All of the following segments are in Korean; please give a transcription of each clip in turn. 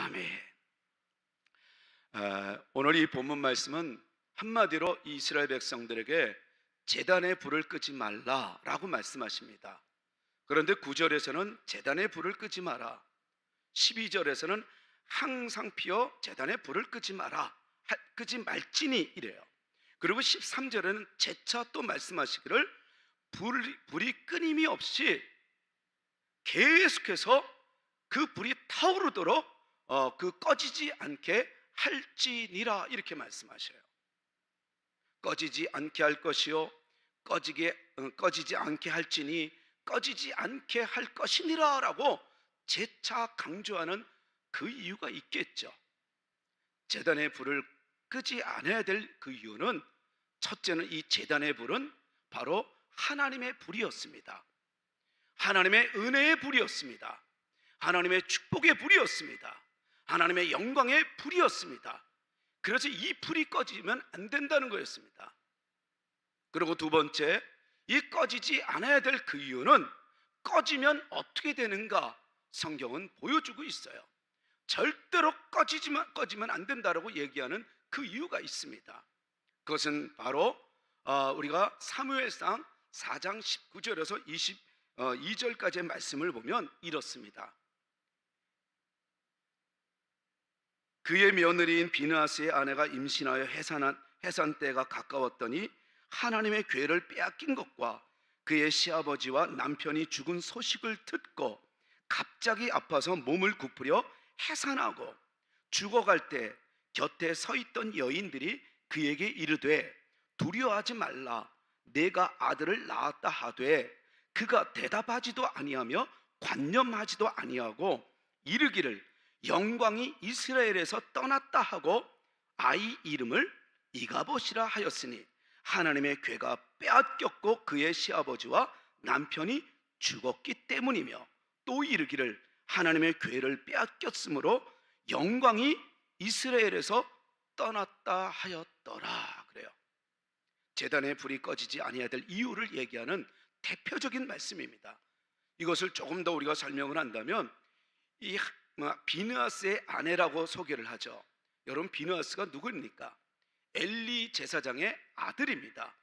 아멘. 오늘 이 본문 말씀은 한마디로 이스라엘 백성들에게 제단의 불을 끄지 말라라고 말씀하십니다. 그런데 9절에서는 제단의 불을 끄지 마라, 12절에서는 항상 피어 제단의 불을 끄지 마라, 끄지 말지니 이래요. 그리고 13절에는 재차 또 말씀하시기를 불이 끊임이 없이 계속해서 그 불이 타오르도록 꺼지지 않게 할지니라 이렇게 말씀하셔요. 꺼지지 않게 할 것이요 꺼지지 않게 할지니 꺼지지 않게 할 것이니라 라고 재차 강조하는 그 이유가 있겠죠. 제단의 불을 끄지 않아야 될 그 이유는, 첫째는 이 제단의 불은 바로 하나님의 불이었습니다. 하나님의 은혜의 불이었습니다. 하나님의 축복의 불이었습니다. 하나님의 영광의 불이었습니다. 그래서 이 불이 꺼지면 안 된다는 거였습니다. 그리고 두 번째, 이 꺼지지 않아야 될 그 이유는 꺼지면 어떻게 되는가 성경은 보여주고 있어요. 절대로 꺼지면 안 된다라고 얘기하는 그 이유가 있습니다. 그것은 바로 우리가 사무엘상 4장 19절에서 22절까지의 말씀을 보면 이렇습니다. 그의 며느리인 비느하스의 아내가 임신하여 해산 때가 가까웠더니 하나님의 궤를 빼앗긴 것과 그의 시아버지와 남편이 죽은 소식을 듣고 갑자기 아파서 몸을 굽으려 해산하고 죽어갈 때 곁에 서 있던 여인들이 그에게 이르되 두려워하지 말라, 내가 아들을 낳았다 하되 그가 대답하지도 아니하며 관념하지도 아니하고 이르기를 영광이 이스라엘에서 떠났다 하고 아이 이름을 이가봇이라 하였으니 하나님의 궤가 빼앗겼고 그의 시아버지와 남편이 죽었기 때문이며, 또 이르기를 하나님의 궤를 빼앗겼으므로 영광이 이스라엘에서 떠났다 하였더라. 그래요. 제단의 불이 꺼지지 아니해야 될 이유를 얘기하는 대표적인 말씀입니다. 이것을 조금 더 우리가 설명을 한다면 이 비느하스의 아내라고 소개를 하죠. 여러분, 비느하스가 누구입니까? 엘리 제사장의 아들입니다.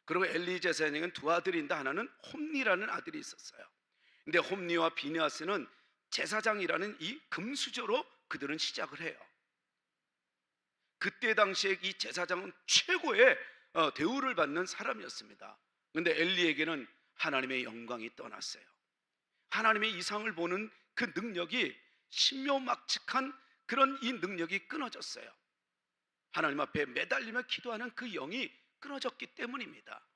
그리고 엘리 제사장에는 두 아들인데 하나는 홈니라는 아들이 있었어요. 근데 홈니와 비느하스는 제사장이라는 이 금수저로 그들은 시작을 해요. 그때 당시에 이 제사장은 최고의 대우를 받는 사람이었습니다. 그런데 엘리에게는 하나님의 영광이 떠났어요. 하나님의 이상을 보는 그 능력이, 신묘막측한 그런 이 능력이 끊어졌어요. 하나님 앞에 매달리며 기도하는 그 영이 끊어졌기 때문입니다.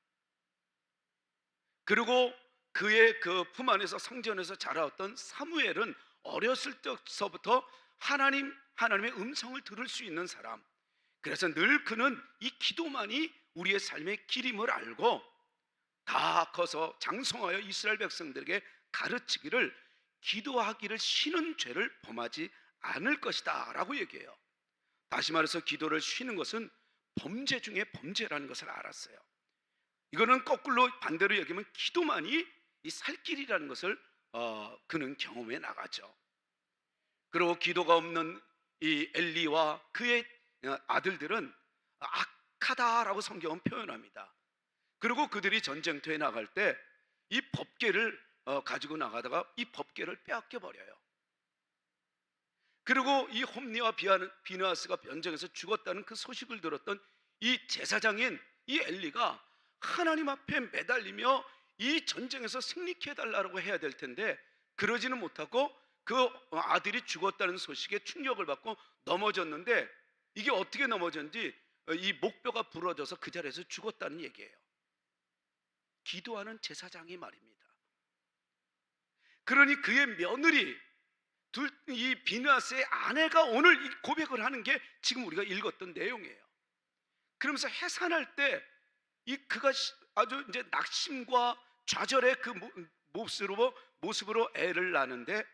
그리고 그의 그 품 안에서 성전에서 자라왔던 사무엘은 어렸을 때서부터 하나님의 음성을 들을 수 있는 사람, 그래서 늘 그는 이 기도만이 우리의 삶의 길임을 알고 다 커서 장성하여 이스라엘 백성들에게 가르치기를 기도하기를 쉬는 죄를 범하지 않을 것이다 라고 얘기해요. 다시 말해서 기도를 쉬는 것은 범죄 중에 범죄라는 것을 알았어요. 이거는 거꾸로 반대로 얘기하면 기도만이 이 살 길이라는 것을 그는 경험해 나가죠. 그리고 기도가 없는 이 엘리와 그의 아들들은 악하다라고 성경은 표현합니다. 그리고 그들이 전쟁터에 나갈 때 이 법궤를 가지고 나가다가 이 법궤를 빼앗겨 버려요. 그리고 이 홈니와 비느하스가 변정에서 죽었다는 그 소식을 들었던 이 제사장인 이 엘리가 하나님 앞에 매달리며 이 전쟁에서 승리케 해달라고 해야 될 텐데 그러지는 못하고 그 아들이 죽었다는 소식에 충격을 받고 넘어졌는데, 이게 어떻게 넘어졌는지 이 목뼈가 부러져서 그 자리에서 죽었다는 얘기예요. 기도하는 제사장이 말입니다. 그러니 그의 며느리 이 비느하스의 아내가 오늘 이 고백을 하는 게 지금 우리가 읽었던 내용이에요. 그러면서 해산할 때 그가 아주 이제 낙심과 좌절의 그 모습으로 애를 낳는데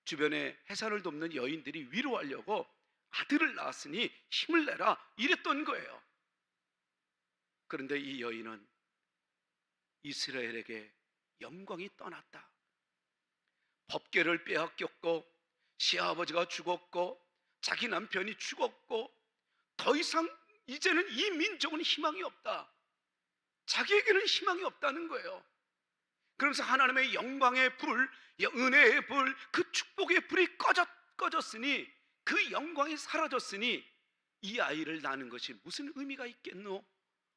주변에 해산을 돕는 여인들이 위로하려고 아들을 낳았으니 힘을 내라 이랬던 거예요. 그런데 이 여인은 이스라엘에게 영광이 떠났다, 법궤를 빼앗겼고 시아버지가 죽었고 자기 남편이 죽었고 더 이상 이제는 이 민족은 희망이 없다, 자기에게는 희망이 없다는 거예요. 그러면서 하나님의 영광의 불, 은혜의 불, 그 축복의 불이 꺼졌으니, 그 영광이 사라졌으니 이 아이를 낳는 것이 무슨 의미가 있겠노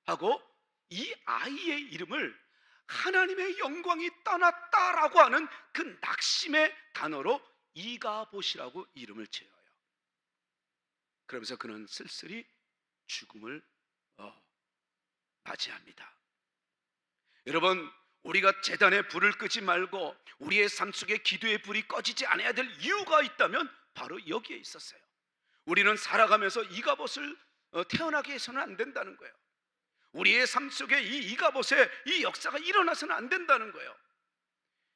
하고 이 아이의 이름을 하나님의 영광이 떠났다라고 하는 그 낙심의 단어로 이가봇이라고 이름을 지어요. 그러면서 그는 쓸쓸히 죽음을 맞이합니다. 여러분, 우리가 제단에 불을 끄지 말고 우리의 삶 속에 기도의 불이 꺼지지 않아야 될 이유가 있다면 바로 여기에 있었어요. 우리는 살아가면서 이가봇을 태어나게 해서는 안 된다는 거예요. 우리의 삶 속에 이 이가봇의 이 역사가 일어나서는 안 된다는 거예요.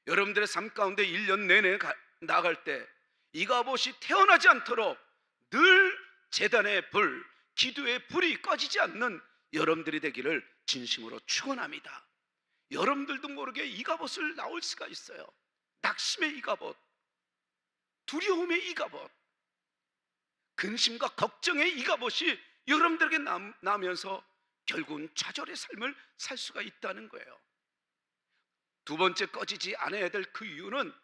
여러분들의 삶 가운데 1년 내내 나갈 때 이가봇이 태어나지 않도록 늘 제단의 불, 기도의 불이 꺼지지 않는 여러분들이 되기를 진심으로 축원합니다. 여러분들도 모르게 이가봇을 나올 수가 있어요. 낙심의 이가봇, 두려움의 이가봇, 근심과 걱정의 이가봇이 여러분들에게 나면서 결국은 좌절의 삶을 살 수가 있다는 거예요. 두 번째, 꺼지지 않아야 될 그 이유는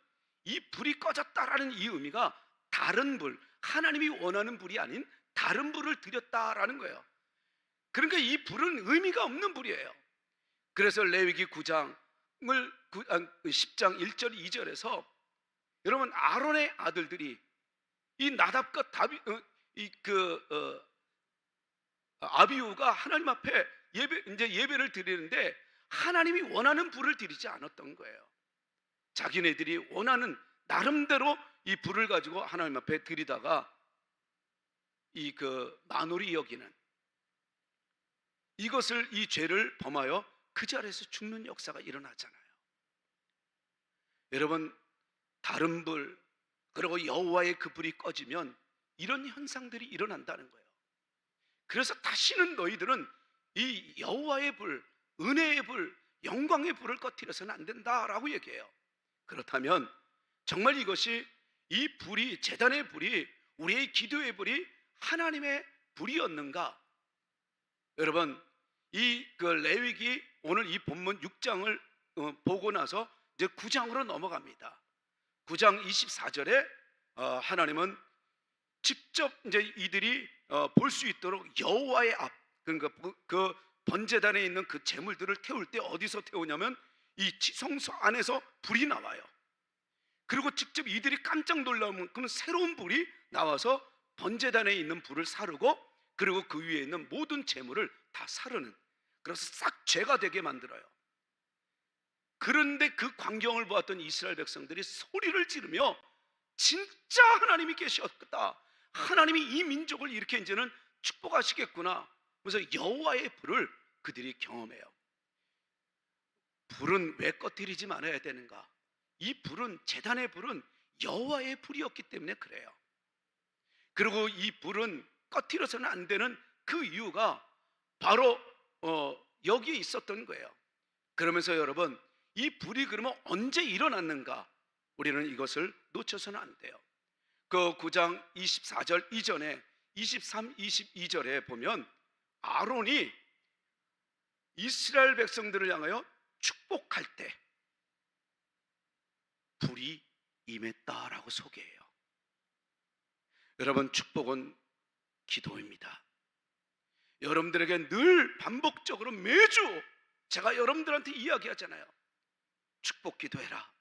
이 불이 꺼졌다라는 이 의미가 다른 불, 하나님이 원하는 불이 아닌 다른 불을 들였다라는 거예요. 그러니까 이 불은 의미가 없는 불이에요. 그래서 레위기 10장 1절 2절에서 여러분, 아론의 아들들이 이 나답과 아비후가 하나님 앞에 예배를 드리는데 하나님이 원하는 불을 드리지 않았던 거예요. 자기네들이 원하는 나름대로 이 불을 가지고 하나님 앞에 드리다가 만홀히 여기는, 이것을, 이 죄를 범하여 그 자리에서 죽는 역사가 일어나잖아요. 여러분, 다른 불, 그리고 여호와의 그 불이 꺼지면 이런 현상들이 일어난다는 거예요. 그래서 다시는 너희들은 이 여호와의 불, 은혜의 불, 영광의 불을 꺼뜨려서는 안 된다라고 얘기해요. 그렇다면 정말 이것이, 이 불이, 제단의 불이, 우리의 기도의 불이 하나님의 불이었는가? 여러분, 레위기, 오늘 이 본문 6장을 보고 나서 이제 9장으로 넘어갑니다. 9장 24절에 하나님은 직접 이제 이들이 볼 수 있도록 여호와의 앞, 그러니까 그 번제단에 있는 그 제물들을 태울 때 어디서 태우냐면 이 성소 안에서 불이 나와요. 그리고 직접 이들이 깜짝 놀라면 그는 새로운 불이 나와서 번제단에 있는 불을 사르고, 그리고 그 위에 있는 모든 제물을 다 사르는, 그래서 싹 죄가 되게 만들어요. 그런데 그 광경을 보았던 이스라엘 백성들이 소리를 지르며 진짜 하나님이 계셨다, 하나님이 이 민족을 이렇게 이제는 축복하시겠구나, 그래서 여호와의 불을 그들이 경험해요. 불은 왜 꺼뜨리지 말아야 되는가? 이 불은, 제단의 불은 여호와의 불이었기 때문에 그래요. 그리고 이 불은 꺼뜨려서는 안 되는 그 이유가 바로 여기에 있었던 거예요. 그러면서 여러분, 이 불이 그러면 언제 일어났는가? 우리는 이것을 놓쳐서는 안 돼요. 그 9장 24절 이전에 23, 22절에 보면 아론이 이스라엘 백성들을 향하여 축복할 때 불이 임했다라고 소개해요. 여러분, 축복은 기도입니다. 여러분들에게 늘 반복적으로 매주 제가 여러분들한테 이야기하잖아요. 축복 기도해라.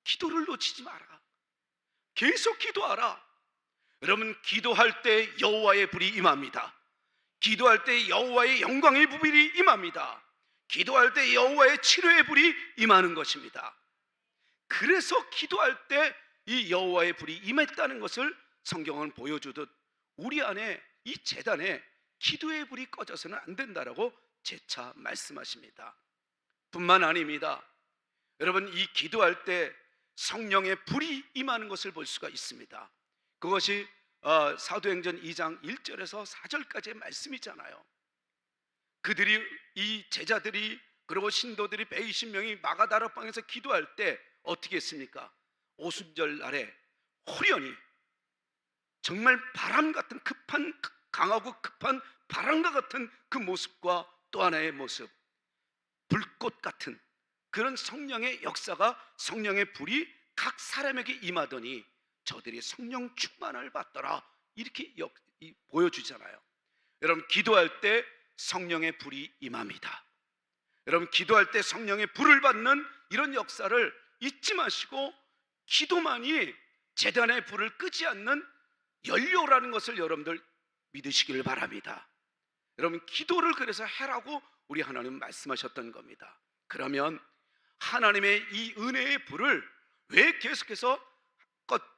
기도를 놓치지 마라. 계속 기도하라. 여러분, 기도할 때 여호와의 불이 임합니다. 기도할 때 여호와의 영광의 불이 임합니다. 기도할 때 여호와의 치료의 불이 임하는 것입니다. 그래서 기도할 때 이 여호와의 불이 임했다는 것을 성경은 보여주듯 우리 안에, 이 제단에 기도의 불이 꺼져서는 안 된다라고 재차 말씀하십니다. 뿐만 아닙니다. 여러분, 이 기도할 때 성령의 불이 임하는 것을 볼 수가 있습니다. 그것이 사도행전 2장 1절에서 4절까지의 말씀이잖아요. 그들이, 이 제자들이, 그리고 신도들이 120명이 마가다락방에서 기도할 때 어떻게 했습니까? 오순절 날에 호련히 정말 바람 같은 강하고 급한 바람과 같은 그 모습과 또 하나의 모습, 불꽃 같은 그런 성령의 역사가, 성령의 불이 각 사람에게 임하더니 저들이 성령 충만을 받더라, 이렇게 보여주잖아요. 여러분, 기도할 때 성령의 불이 임합니다. 여러분, 기도할 때 성령의 불을 받는 이런 역사를 잊지 마시고, 기도만이 제단의 불을 끄지 않는 연료라는 것을 여러분들 믿으시기를 바랍니다. 여러분, 기도를 그래서 해라고 우리 하나님 말씀하셨던 겁니다. 그러면 하나님의 이 은혜의 불을 왜 계속해서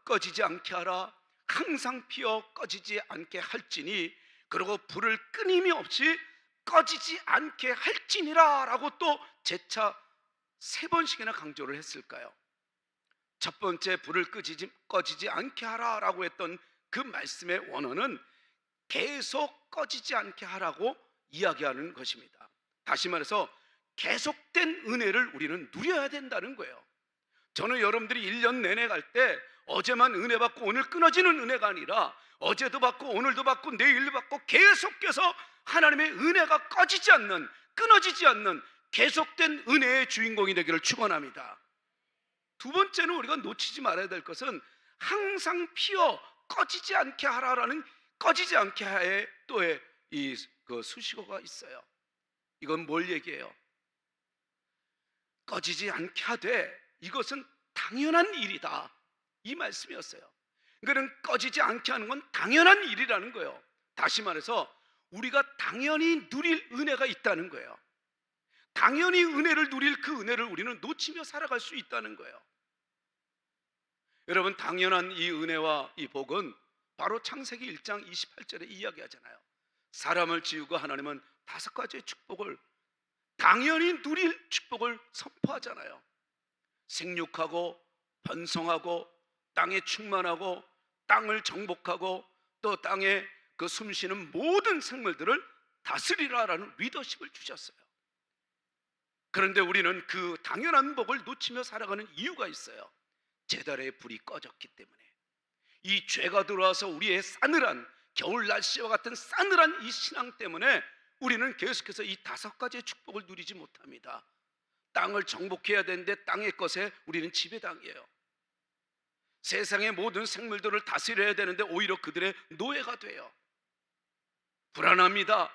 꺼지지 않게 하라, 항상 피어 꺼지지 않게 할지니, 그리고 불을 끊임이 없이 꺼지지 않게 할지니라 라고 또 재차 3번씩이나 강조를 했을까요? 첫 번째, 불을 꺼지지 않게 하라 라고 했던 그 말씀의 원어는 계속 꺼지지 않게 하라고 이야기하는 것입니다. 다시 말해서 계속된 은혜를 우리는 누려야 된다는 거예요. 저는 여러분들이 1년 내내 갈 때 어제만 은혜 받고 오늘 끊어지는 은혜가 아니라 어제도 받고 오늘도 받고 내일도 받고 계속해서 하나님의 은혜가 꺼지지 않는, 끊어지지 않는 계속된 은혜의 주인공이 되기를 축원합니다. 두 번째는 우리가 놓치지 말아야 될 것은 항상 피어 꺼지지 않게 하라라는, 꺼지지 않게 하에 또의 그 수식어가 있어요. 이건 뭘 얘기해요? 꺼지지 않게 하되 이것은 당연한 일이다, 이 말씀이었어요. 그러니까 꺼지지 않게 하는 건 당연한 일이라는 거예요. 다시 말해서 우리가 당연히 누릴 은혜가 있다는 거예요. 당연히 은혜를 누릴 그 은혜를 우리는 놓치며 살아갈 수 있다는 거예요. 여러분, 당연한 이 은혜와 이 복은 바로 창세기 1장 28절에 이야기하잖아요. 사람을 지으고 하나님은 5가지의 축복을, 당연히 누릴 축복을 선포하잖아요. 생육하고 번성하고 땅에 충만하고 땅을 정복하고 또 땅에 그 숨쉬는 모든 생물들을 다스리라라는 리더십을 주셨어요. 그런데 우리는 그 당연한 복을 놓치며 살아가는 이유가 있어요. 제단의 불이 꺼졌기 때문에. 이 죄가 들어와서 우리의 싸늘한 겨울 날씨와 같은 싸늘한 이 신앙 때문에 우리는 계속해서 이 5가지의 축복을 누리지 못합니다. 땅을 정복해야 되는데 땅의 것에 우리는 지배당해요. 세상의 모든 생물들을 다스려야 되는데 오히려 그들의 노예가 돼요. 불안합니다.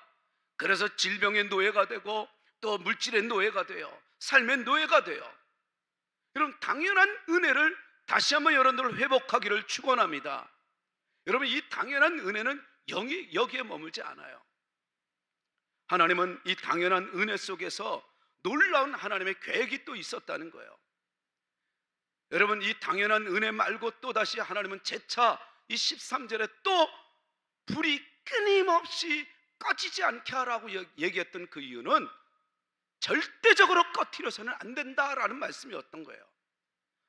그래서 질병의 노예가 되고 또 물질의 노예가 돼요. 삶의 노예가 돼요. 여러분, 당연한 은혜를 다시 한번 여러분들 회복하기를 축원합니다. 여러분, 이 당연한 은혜는 여기에 머물지 않아요. 하나님은 이 당연한 은혜 속에서 놀라운 하나님의 계획이 또 있었다는 거예요. 여러분, 이 당연한 은혜 말고 또 다시 하나님은 재차 이 13절에 또 불이 끊임없이 꺼지지 않게 하라고 얘기했던 그 이유는 절대적으로 꺼트려서는 안 된다라는 말씀이었던 거예요.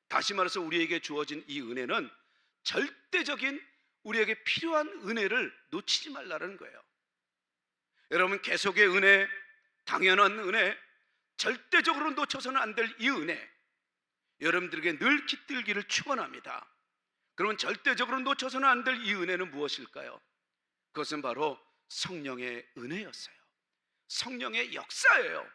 다시 말해서 우리에게 주어진 이 은혜는 절대적인 우리에게 필요한 은혜를 놓치지 말라는 거예요. 여러분, 계속의 은혜, 당연한 은혜, 절대적으로 놓쳐서는 안 될 이 은혜, 여러분들에게 늘 깃들기를 축원합니다. 그러면 절대적으로 놓쳐서는 안 될 이 은혜는 무엇일까요? 그것은 바로 성령의 은혜였어요. 성령의 역사예요.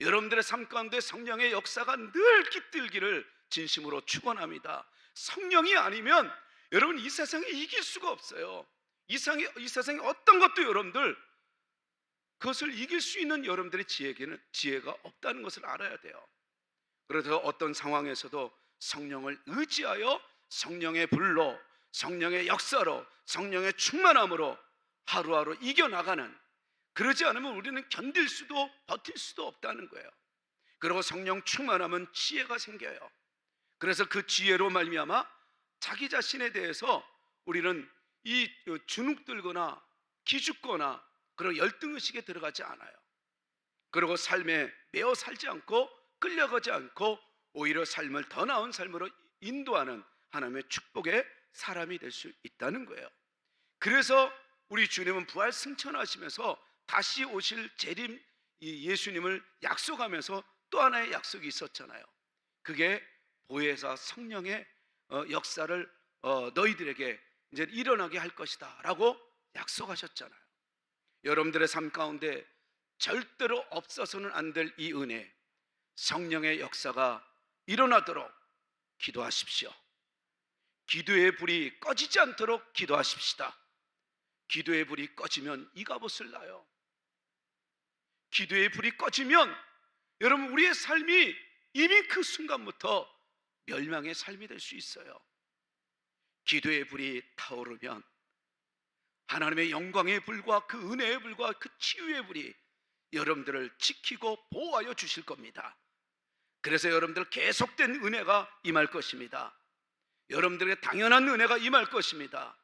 여러분들의 삶 가운데 성령의 역사가 늘 깃들기를 진심으로 축원합니다. 성령이 아니면 여러분, 이 세상에 이길 수가 없어요. 이 세상에 어떤 것도 여러분들 그것을 이길 수 있는 여러분들의 지혜에게는 지혜가 없다는 것을 알아야 돼요. 그래서 어떤 상황에서도 성령을 의지하여 성령의 불로, 성령의 역사로, 성령의 충만함으로 하루하루 이겨나가는, 그러지 않으면 우리는 견딜 수도 버틸 수도 없다는 거예요. 그리고 성령 충만하면 지혜가 생겨요. 그래서 그 지혜로 말미암아 자기 자신에 대해서 우리는 이 주눅들거나 기죽거나 그런 열등의식에 들어가지 않아요. 그리고 삶에 매어 살지 않고 끌려가지 않고 오히려 삶을 더 나은 삶으로 인도하는 하나님의 축복의 사람이 될 수 있다는 거예요. 그래서 우리 주님은 부활 승천하시면서 다시 오실 재림 이 예수님을 약속하면서 또 하나의 약속이 있었잖아요. 그게 보혜사 성령의 역사를 너희들에게 이제 일어나게 할 것이다 라고 약속하셨잖아요. 여러분들의 삶 가운데 절대로 없어서는 안 될 이 은혜, 성령의 역사가 일어나도록 기도하십시오. 기도의 불이 꺼지지 않도록 기도하십시다. 기도의 불이 꺼지면 이갑옷을 나요. 기도의 불이 꺼지면 여러분, 우리의 삶이 이미 그 순간부터 멸망의 삶이 될 수 있어요. 기도의 불이 타오르면 하나님의 영광의 불과 그 은혜의 불과 그 치유의 불이 여러분들을 지키고 보호하여 주실 겁니다. 그래서 여러분들 계속된 은혜가 임할 것입니다. 여러분들에게 당연한 은혜가 임할 것입니다.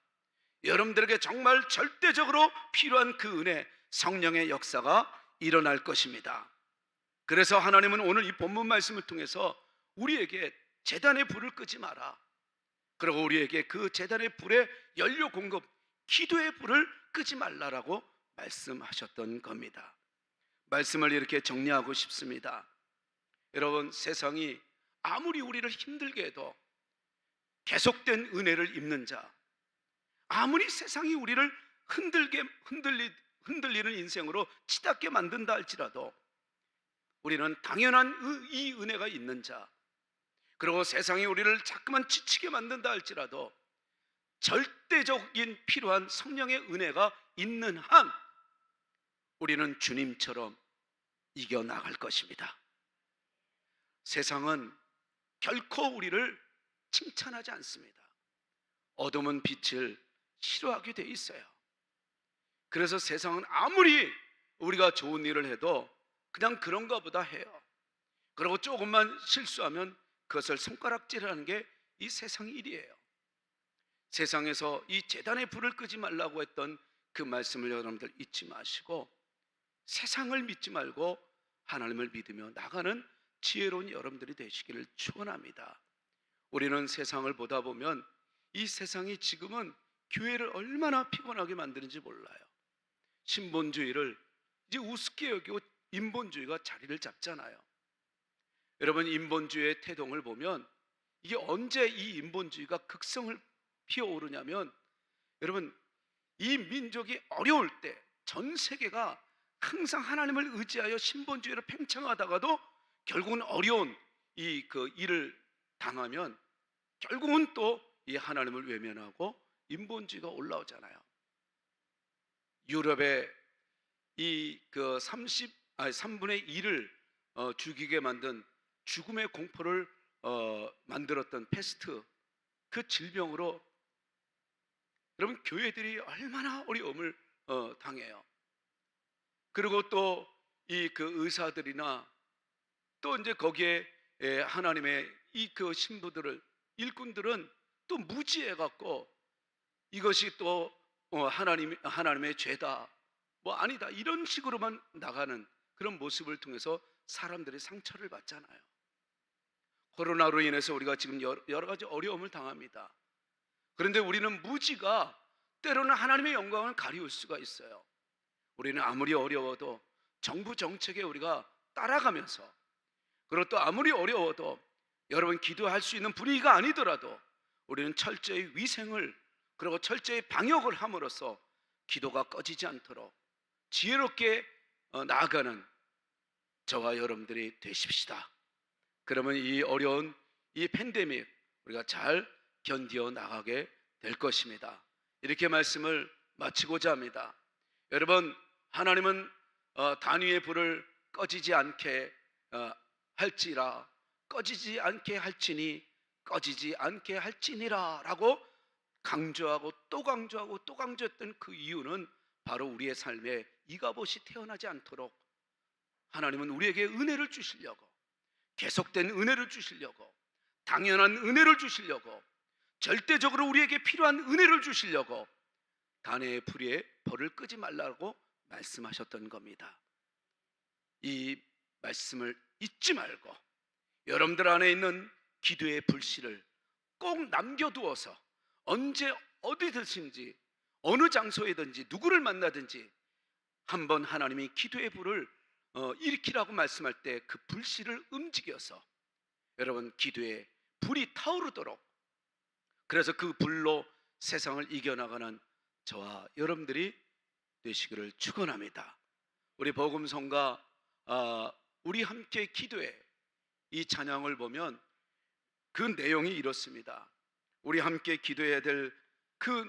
여러분들에게 정말 절대적으로 필요한 그 은혜, 성령의 역사가 일어날 것입니다. 그래서 하나님은 오늘 이 본문 말씀을 통해서 우리에게 제단의 불을 끄지 마라, 그리고 우리에게 그 제단의 불의 연료 공급, 기도의 불을 끄지 말라라고 말씀하셨던 겁니다. 말씀을 이렇게 정리하고 싶습니다. 여러분, 세상이 아무리 우리를 힘들게 해도 계속된 은혜를 입는 자, 아무리 세상이 우리를 흔들리는 인생으로 치닫게 만든다 할지라도 우리는 당연한 이 은혜가 있는 자, 그리고 세상이 우리를 자꾸만 지치게 만든다 할지라도 절대적인 필요한 성령의 은혜가 있는 한 우리는 주님처럼 이겨나갈 것입니다. 세상은 결코 우리를 칭찬하지 않습니다. 어둠은 빛을 싫어하게 돼 있어요. 그래서 세상은 아무리 우리가 좋은 일을 해도 그냥 그런가 보다 해요. 그리고 조금만 실수하면 그것을 손가락질하는 게 이 세상 일이에요. 세상에서 이 제단의 불을 끄지 말라고 했던 그 말씀을 여러분들 잊지 마시고 세상을 믿지 말고 하나님을 믿으며 나가는 지혜로운 여러분들이 되시기를 축원합니다. 우리는 세상을 보다 보면 이 세상이 지금은 교회를 얼마나 피곤하게 만드는지 몰라요. 신본주의를 이제 우습게 여기고 인본주의가 자리를 잡잖아요. 여러분, 인본주의의 태동을 보면 이게 언제 이 인본주의가 극성을 피어오르냐면, 여러분, 이 민족이 어려울 때 전 세계가 항상 하나님을 의지하여 신본주의를 팽창하다가도 결국은 어려운 그 일을 당하면 결국은 또 이 하나님을 외면하고 인본주의가 올라오잖아요. 유럽의 그 3분의 1을 죽이게 만든 죽음의 공포를 만들었던 패스트, 그 질병으로 여러분 교회들이 얼마나 어려움을 당해요. 그리고 또 그 의사들이나 또 이제 거기에 하나님의 그 신부들을, 일꾼들은 또 무지해 갖고 이것이 또 하나님의 죄다, 뭐 아니다, 이런 식으로만 나가는 그런 모습을 통해서 사람들이 상처를 받잖아요. 코로나로 인해서 우리가 지금 여러 가지 어려움을 당합니다. 그런데 우리는 무지가 때로는 하나님의 영광을 가리울 수가 있어요. 우리는 아무리 어려워도 정부 정책에 우리가 따라가면서, 그리고 또 아무리 어려워도 여러분 기도할 수 있는 분위기가 아니더라도 우리는 철저히 위생을, 그리고 철저히 방역을 함으로써 기도가 꺼지지 않도록 지혜롭게 나아가는 저와 여러분들이 되십시다. 그러면 이 어려운 이 팬데믹 우리가 잘 견디어 나가게 될 것입니다. 이렇게 말씀을 마치고자 합니다. 여러분, 하나님은 단위의 불을 꺼지지 않게 할지라, 꺼지지 않게 할지니, 꺼지지 않게 할지니라 라고 강조하고 또 강조하고 또 강조했던 그 이유는 바로 우리의 삶에 이갑옷이 태어나지 않도록 하나님은 우리에게 은혜를 주시려고, 계속된 은혜를 주시려고, 당연한 은혜를 주시려고, 절대적으로 우리에게 필요한 은혜를 주시려고 단의 불의 불을 끄지 말라고 말씀하셨던 겁니다. 이 말씀을 잊지 말고 여러분들 안에 있는 기도의 불씨를 꼭 남겨두어서 언제 어디든지 어느 장소에든지 누구를 만나든지 한번 하나님이 기도의 불을 일으키라고 말씀할 때 그 불씨를 움직여서 여러분 기도의 불이 타오르도록, 그래서 그 불로 세상을 이겨나가는 저와 여러분들이 되시기를 축원합니다. 우리 복음성가 우리 함께 기도해 이 찬양을 보면 그 내용이 이렇습니다. 우리 함께 기도해야 될 그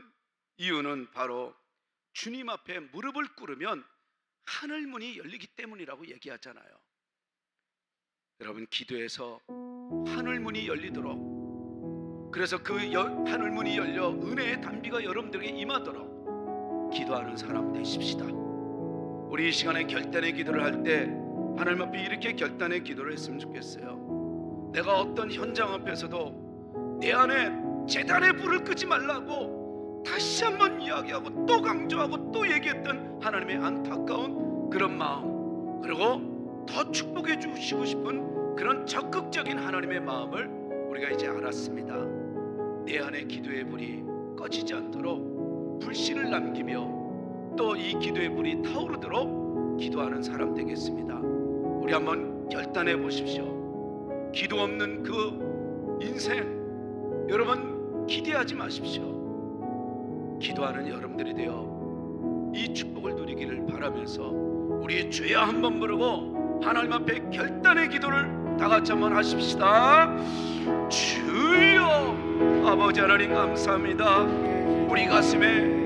이유는 바로 주님 앞에 무릎을 꿇으면 하늘 문이 열리기 때문이라고 얘기하잖아요. 여러분, 기도해서 하늘 문이 열리도록, 그래서 그 하늘 문이 열려 은혜의 단비가 여러분들에게 임하도록 기도하는 사람 되십시다. 우리 이 시간에 결단의 기도를 할 때 하나님 앞에 이렇게 결단의 기도를 했으면 좋겠어요. 내가 어떤 현장 앞에서도 내 안에 제단의 불을 끄지 말라고 다시 한번 이야기하고 또 강조하고 또 얘기했던 하나님의 안타까운 그런 마음, 그리고 더 축복해 주시고 싶은 그런 적극적인 하나님의 마음을 우리가 이제 알았습니다. 내 안에 기도의 불이 꺼지지 않도록 불씨를 남기며 또 이 기도의 불이 타오르도록 기도하는 사람 되겠습니다. 우리 한번 결단해 보십시오. 기도 없는 그 인생, 여러분 기대하지 마십시오. 기도하는 여러분들이 되어 이 축복을 누리기를 바라면서 우리 주여 한번 부르고 하나님 앞에 결단의 기도를 다 같이 한번 하십시다. 주여, 아버지 하나님 감사합니다. 우리 가슴에